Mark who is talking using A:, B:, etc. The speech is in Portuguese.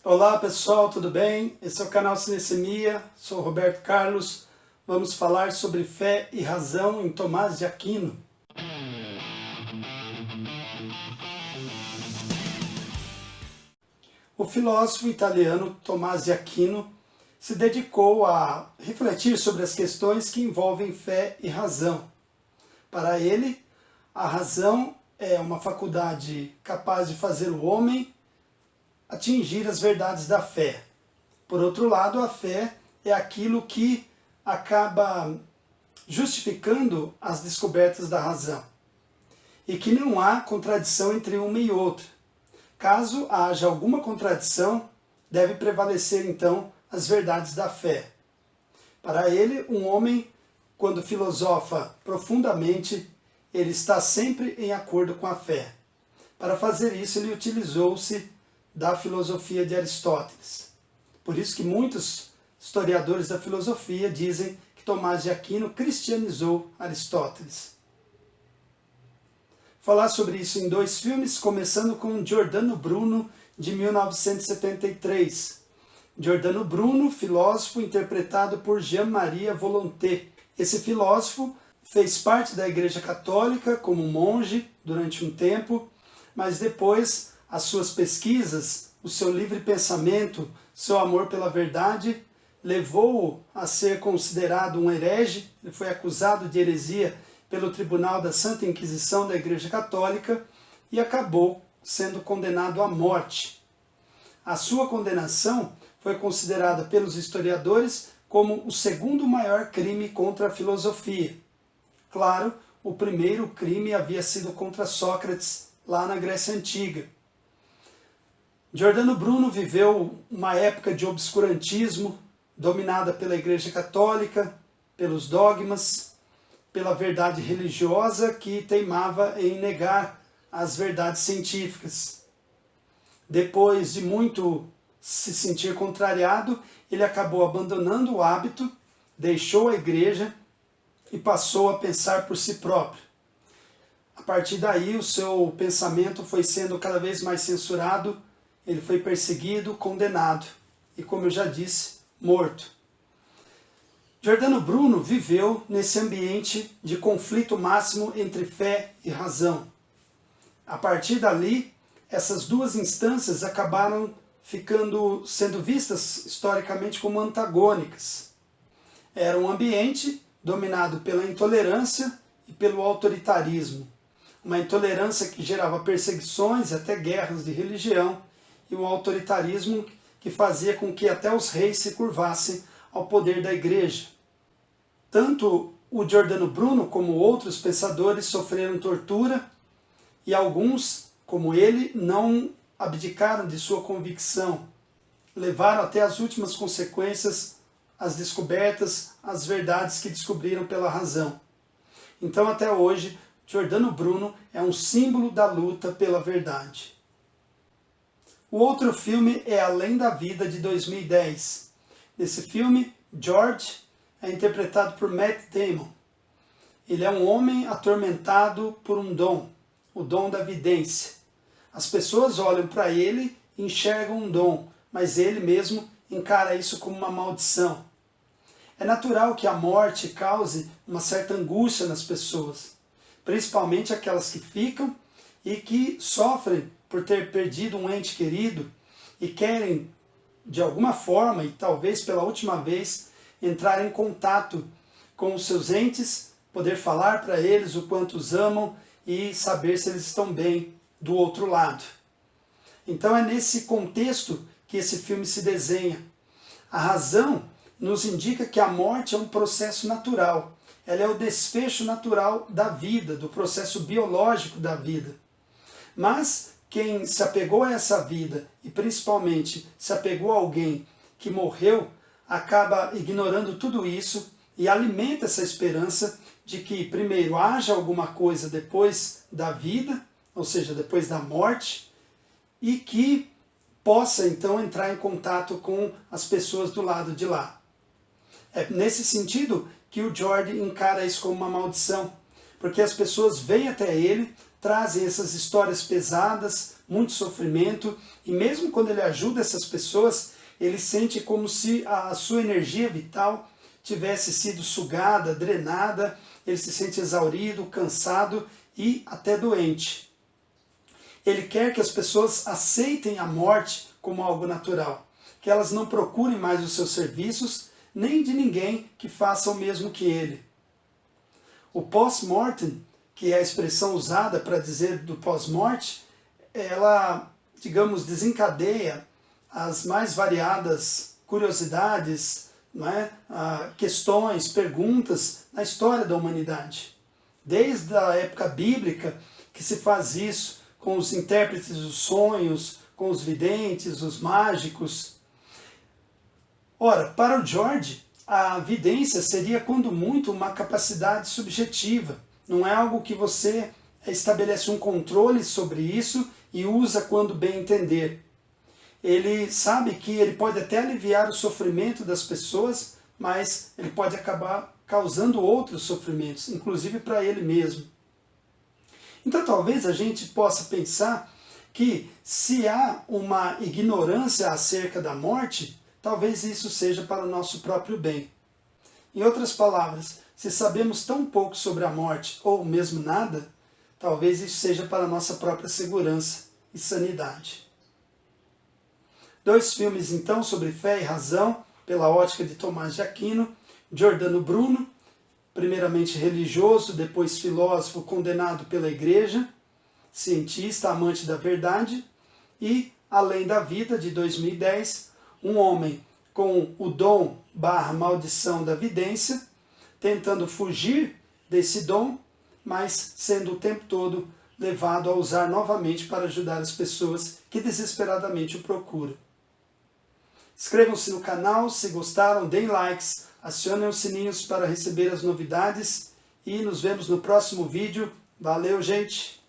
A: Olá pessoal, tudo bem? Esse é o canal Cinesemia, sou o Roberto Carlos. Vamos falar sobre fé e razão em Tomás de Aquino. O filósofo italiano Tomás de Aquino se dedicou a refletir sobre as questões que envolvem fé e razão. Para ele, a razão é uma faculdade capaz de fazer o homem atingir as verdades da fé. Por outro lado, a fé é aquilo que acaba justificando as descobertas da razão. E que não há contradição entre uma e outra. Caso haja alguma contradição, deve prevalecer então as verdades da fé. Para ele, um homem, quando filosofa profundamente, ele está sempre em acordo com a fé. Para fazer isso, ele utilizou-se da filosofia de Aristóteles. Por isso que muitos historiadores da filosofia dizem que Tomás de Aquino cristianizou Aristóteles. Falar sobre isso em dois filmes, começando com Giordano Bruno, de 1973. Giordano Bruno, filósofo interpretado por Jean-Marie Volonté. Esse filósofo fez parte da Igreja Católica como monge durante um tempo, mas depois as suas pesquisas, o seu livre pensamento, seu amor pela verdade, levou-o a ser considerado um herege. Ele foi acusado de heresia pelo Tribunal da Santa Inquisição da Igreja Católica e acabou sendo condenado à morte. A sua condenação foi considerada pelos historiadores como o segundo maior crime contra a filosofia. Claro, o primeiro crime havia sido contra Sócrates, lá na Grécia Antiga. Giordano Bruno viveu uma época de obscurantismo, dominada pela Igreja Católica, pelos dogmas, pela verdade religiosa que teimava em negar as verdades científicas. Depois de muito se sentir contrariado, ele acabou abandonando o hábito, deixou a igreja e passou a pensar por si próprio. A partir daí, o seu pensamento foi sendo cada vez mais censurado. Ele foi perseguido, condenado e, como eu já disse, morto. Giordano Bruno viveu nesse ambiente de conflito máximo entre fé e razão. A partir dali, essas duas instâncias acabaram sendo vistas historicamente como antagônicas. Era um ambiente dominado pela intolerância e pelo autoritarismo. Uma intolerância que gerava perseguições e até guerras de religião, e um autoritarismo que fazia com que até os reis se curvassem ao poder da igreja. Tanto o Giordano Bruno como outros pensadores sofreram tortura, e alguns, como ele, não abdicaram de sua convicção, levaram até as últimas consequências as descobertas, as verdades que descobriram pela razão. Então, até hoje, Giordano Bruno é um símbolo da luta pela verdade. O outro filme é Além da Vida, de 2010. Nesse filme, George é interpretado por Matt Damon. Ele é um homem atormentado por um dom, o dom da vidência. As pessoas olham para ele e enxergam um dom, mas ele mesmo encara isso como uma maldição. É natural que a morte cause uma certa angústia nas pessoas, principalmente aquelas que ficam e que sofrem por ter perdido um ente querido e querem, de alguma forma, e talvez pela última vez, entrar em contato com os seus entes, poder falar para eles o quanto os amam e saber se eles estão bem do outro lado. Então é nesse contexto que esse filme se desenha. A razão nos indica que a morte é um processo natural. Ela é o desfecho natural da vida, do processo biológico da vida. Mas quem se apegou a essa vida, e principalmente se apegou a alguém que morreu, acaba ignorando tudo isso e alimenta essa esperança de que, primeiro, haja alguma coisa depois da vida, ou seja, depois da morte, e que possa então entrar em contato com as pessoas do lado de lá. É nesse sentido que o George encara isso como uma maldição, porque as pessoas vêm até ele, trazem essas histórias pesadas muito sofrimento, e mesmo quando ele ajuda essas pessoas, ele sente como se a sua energia vital tivesse sido sugada, drenada, ele se sente exaurido, cansado e até doente. Ele quer que as pessoas aceitem a morte como algo natural, que elas não procurem mais os seus serviços, nem de ninguém que faça o mesmo que ele. O post-mortem, que é a expressão usada para dizer do pós-morte, ela, digamos, desencadeia as mais variadas curiosidades, não é? Questões, perguntas na história da humanidade. Desde a época bíblica que se faz isso com os intérpretes dos sonhos, com os videntes, os mágicos. Ora, para o George, a vidência seria, quando muito, uma capacidade subjetiva. Não é algo que você estabelece um controle sobre isso e usa quando bem entender. Ele sabe que ele pode até aliviar o sofrimento das pessoas, mas ele pode acabar causando outros sofrimentos, inclusive para ele mesmo. Então talvez a gente possa pensar que se há uma ignorância acerca da morte, talvez isso seja para o nosso próprio bem. Em outras palavras, se sabemos tão pouco sobre a morte, ou mesmo nada, talvez isso seja para a nossa própria segurança e sanidade. 2 filmes então sobre fé e razão, pela ótica de Tomás de Aquino, Giordano Bruno, primeiramente religioso, depois filósofo condenado pela igreja, cientista, amante da verdade, e Além da Vida, de 2010, um homem com o dom/maldição da vidência, tentando fugir desse dom, mas sendo o tempo todo levado a usar novamente para ajudar as pessoas que desesperadamente o procuram. Inscrevam-se no canal, se gostaram, deem likes, acionem os sininhos para receber as novidades e nos vemos no próximo vídeo. Valeu, gente!